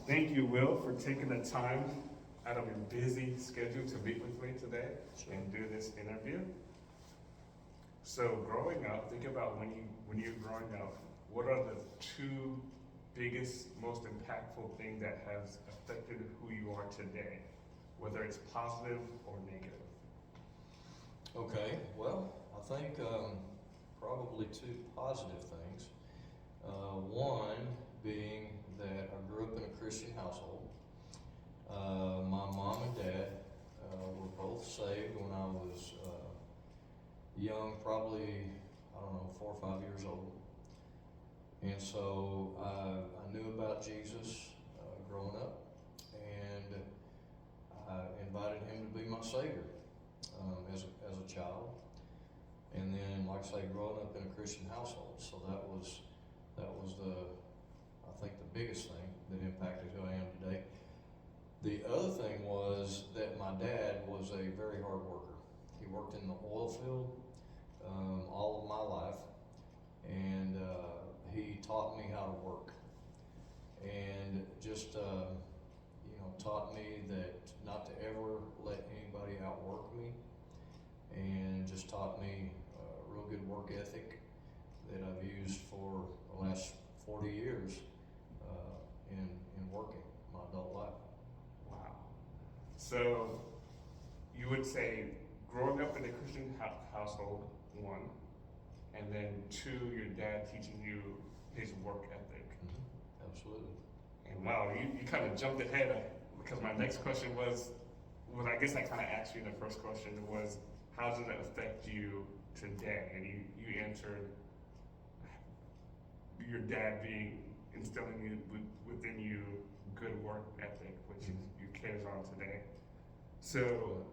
Thank you, Will, for taking the time out of your busy schedule to meet with me today and do this interview. So, growing up, think about when you're growing up, what are the two biggest, most impactful things that has affected who you are today, whether it's positive or negative? Okay, well, I think probably two positive things. One being that I grew up in a Christian household. My mom and dad were both saved when I was young, probably, I don't know, 4 or 5 years old. And so I knew about Jesus growing up, and I invited him to be my Savior as a child. And then, like I say, growing up in a Christian household, so that was I think the biggest thing that impacted who I am today. The other thing was that my dad was a very hard worker. He worked in the oil field all of my life, and he taught me how to work, and just taught me that not to ever let anybody outwork me, and just taught me a real good work ethic that I've used for the last 40 years in working my adult life. Wow. So, you would say growing up in a Christian household, one, and then two, your dad teaching you his work ethic. Mm-hmm. Absolutely. And wow, you kind of jumped ahead because my next question was I guess I kind of asked you in the first question was, how does it affect you today? And you answered your dad being instilling within you good work ethic, which you carries on today. So,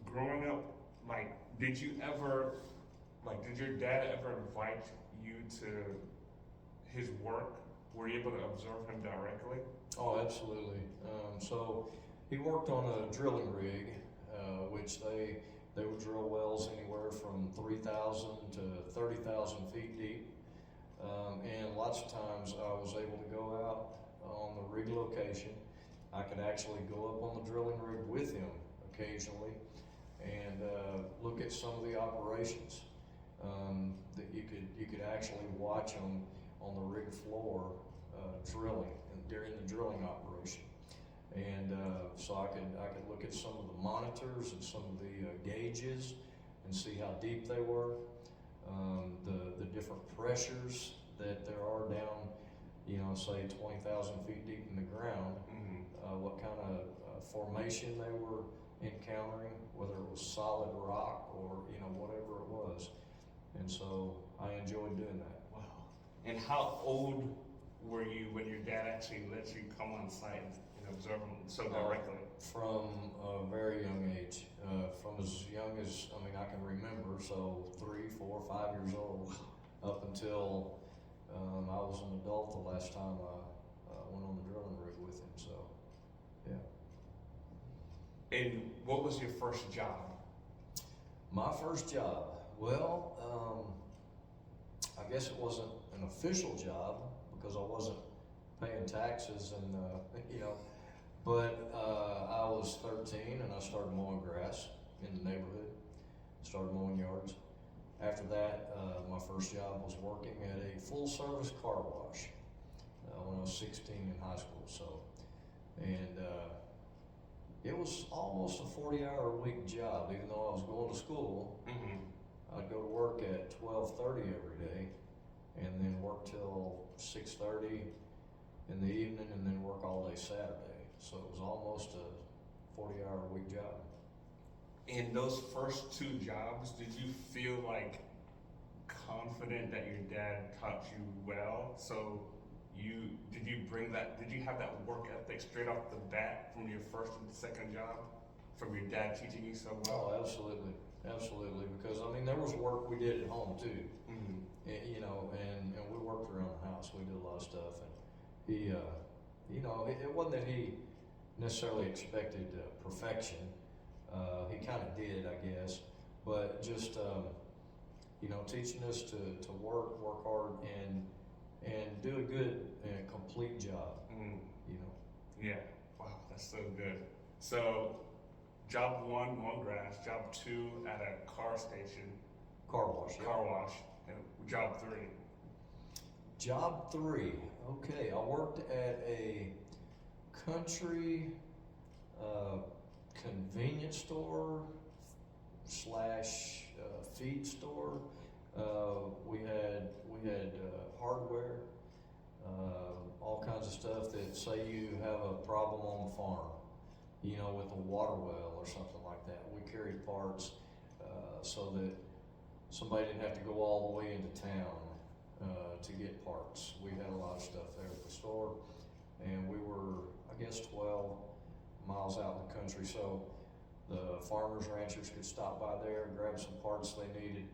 growing up, did your dad ever invite you to his work? Were you able to observe him directly? Oh, absolutely. So he worked on a drilling rig, which they would drill wells anywhere from 3,000 to 30,000 feet deep. And lots of times I was able to go out on the rig location. I could actually go up on the drilling rig with him occasionally and look at some of the operations that you could actually watch them on the rig floor drilling and during the drilling operation. And so I could look at some of the monitors and some of the gauges and see how deep they were. The different pressures that there are down, say 20,000 feet deep in the ground, what kind of formation they were encountering, whether it was solid rock or whatever it was. And so I enjoyed doing that. Wow. And how old were you when your dad actually let you come on site and observe them so directly? From a very young age, from as young as I can remember, so 3, 4, 5 years old, up until I was an adult the last time I went on the drilling rig with him. So, yeah. And what was your first job? My first job, well, I guess it wasn't an official job because I wasn't paying taxes and but I was 13 and I started mowing grass in the neighborhood, started mowing yards. After that, my first job was working at a full-service car wash when I was 16 in high school. So, and it was almost a 40-hour-a-week job, even though I was going to school. I'd go to work at 12:30 every day, and then work till 6:30 in the evening, and then work all day Saturday. So it was almost a 40-hour-a-week job. In those first two jobs, did you feel confident that your dad taught you well? So did you have that work ethic straight off the bat from your first and second job, from your dad teaching you so well? Oh, absolutely. Absolutely, because there was work we did at home too, and we worked around the house. We did a lot of stuff, and he, it wasn't that he necessarily expected perfection. He kind of did, I guess, but just teaching us to work hard and do a good and complete job. Yeah. Wow, that's so good. So, job one, mowing grass. Job two, at a car station, Car wash, yeah. car wash. And job three. Job three, okay, I worked at a country, convenience store slash, feed store. We had hardware, all kinds of stuff that say you have a problem on the farm, you know, with a water well or something like that. We carried parts, so that somebody didn't have to go all the way into town, to get parts. We had a lot of stuff there at the store, and we were, I guess, 12 miles out in the country, so the farmers, ranchers could stop by there, grab some parts they needed,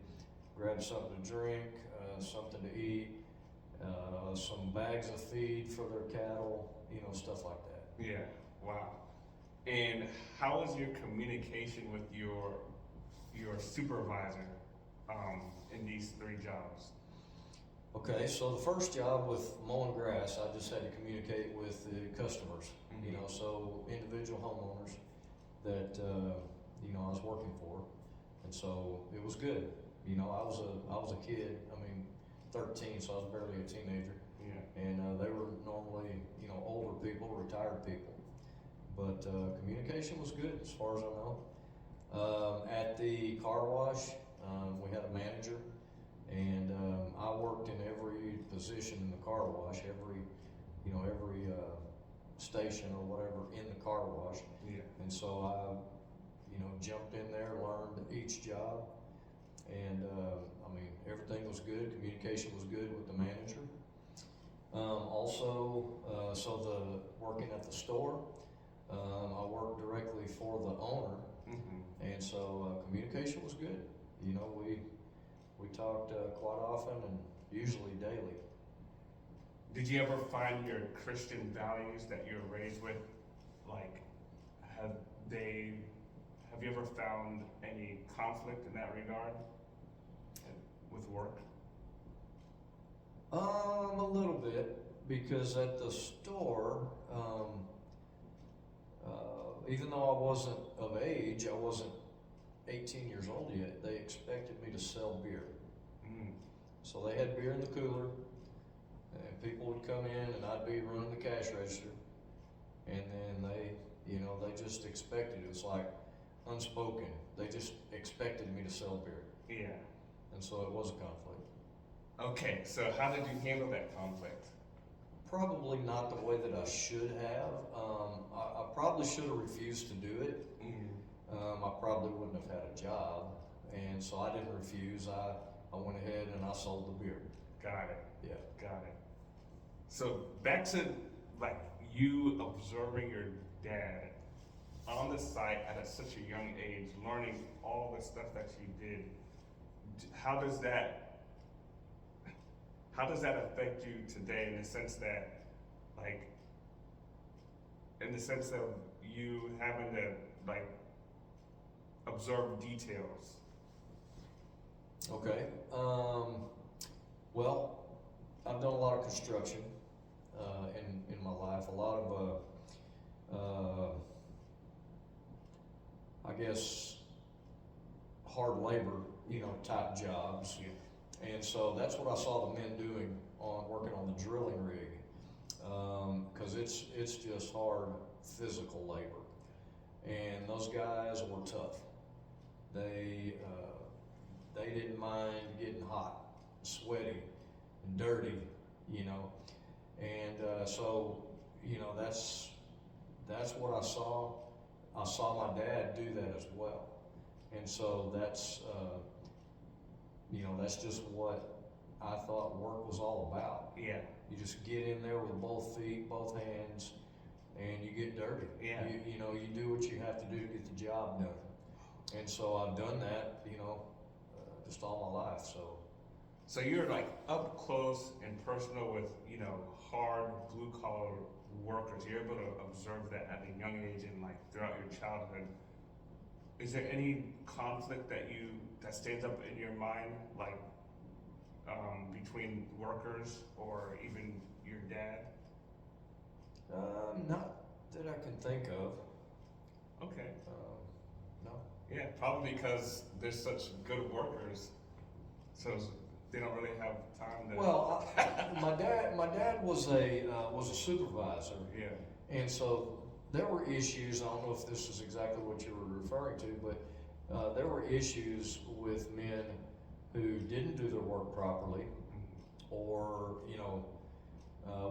grab something to drink, something to eat, some bags of feed for their cattle, you know, stuff like that. Yeah. Wow. And how is your communication with your supervisor in these three jobs? Okay, so the first job with mowing grass, I just had to communicate with the customers, you know, so individual homeowners that, you know, I was working for. And so it was good. You know, I was a kid, I mean, 13, so I was barely a teenager. Yeah. And they were normally, you know, older people, retired people. But communication was good as far as I know. At the car wash, we had a manager, and I worked in every position in the car wash, every station or whatever in the car wash. Yeah. And so I, you know, jumped in there, learned each job, and I mean, everything was good. Communication was good with the manager. So the working at the store, I worked directly for the owner, and so communication was good. You know, we talked quite often and usually daily. Did you ever find your Christian values that you were raised with, like, have you ever found any conflict in that regard with work? A little bit, because at the store, even though I wasn't of age, I wasn't 18 years old yet, they expected me to sell beer. So they had beer in the cooler, and people would come in and I'd be running the cash register, and then they just expected, it was like unspoken, they just expected me to sell beer. Yeah. And so it was a conflict. Okay, so how did you handle that conflict? Probably not the way that I should have. I probably should have refused to do it. I probably wouldn't have had a job, and so I didn't refuse. I went ahead and I sold the beer. Got it. Yeah. Got it. So back to like you observing your dad on the site at such a young age, learning all the stuff that you did. How does that affect you today in the sense that, like, in the sense of you having to, like, observe details? Okay. Well, I've done a lot of construction in my life. A lot of, I guess, hard labor, you know, type jobs. Yeah. And so that's what I saw the men doing working on the drilling rig, because it's just hard physical labor, and those guys were tough. They didn't mind getting hot, sweaty, and dirty, you know, and so you know that's what I saw. I saw my dad do that as well, and so that's that's just what I thought work was all about. Yeah. You just get in there with both feet, both hands, and you get dirty. Yeah. You do what you have to do to get the job done. And so I've done that, just all my life. So you're like up close and personal with, hard blue collar workers. You're able to observe that at a young age and like throughout your childhood. Is there any conflict that stands up in your mind, like between workers or even your dad? that I can think of. Okay. No. Yeah, probably because they're such good workers, so they don't really have time to. Well, my dad was a supervisor, Yeah. and so there were issues. I don't know if this is exactly what you were referring to, but there were issues with men who didn't do their work properly, or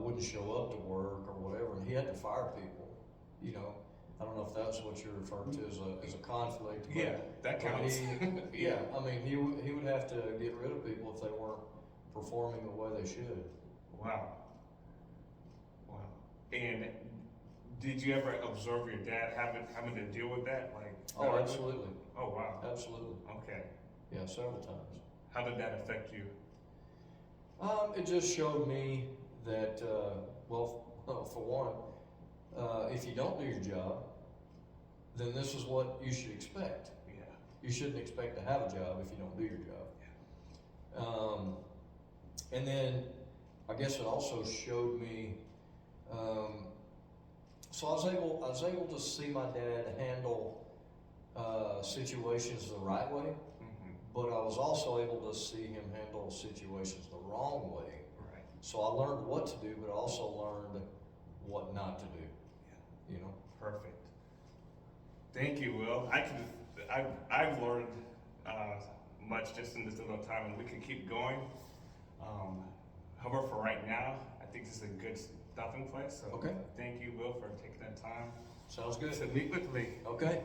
wouldn't show up to work or whatever, and he had to fire people. I don't know if that's what you're referring to as a conflict. But, Yeah, that counts. yeah, I mean, he would have to get rid of people if they weren't performing the way they should. Wow. Wow. And did you ever observe your dad having to deal with that? Like. Oh, absolutely, Oh, wow. absolutely. Okay. Yeah, several times. How did that affect you? It just showed me that, well, for one, if you don't do your job, then this is what you should expect. Yeah. You shouldn't expect to have a job if you don't do your job. And then I guess it also showed me. So I was able to see my dad handle situations the right way, Mm-hmm. but I was also able to see him handle situations the wrong way. Right. So I learned what to do, but I also learned what not to do. Yeah. You know. Perfect. Thank you, Will. I've learned much just in this little time, and we can keep going. However, for right now, I think this is a good stopping place. So Okay. thank you, Will, for taking that time Sounds good. to meet with me. Okay.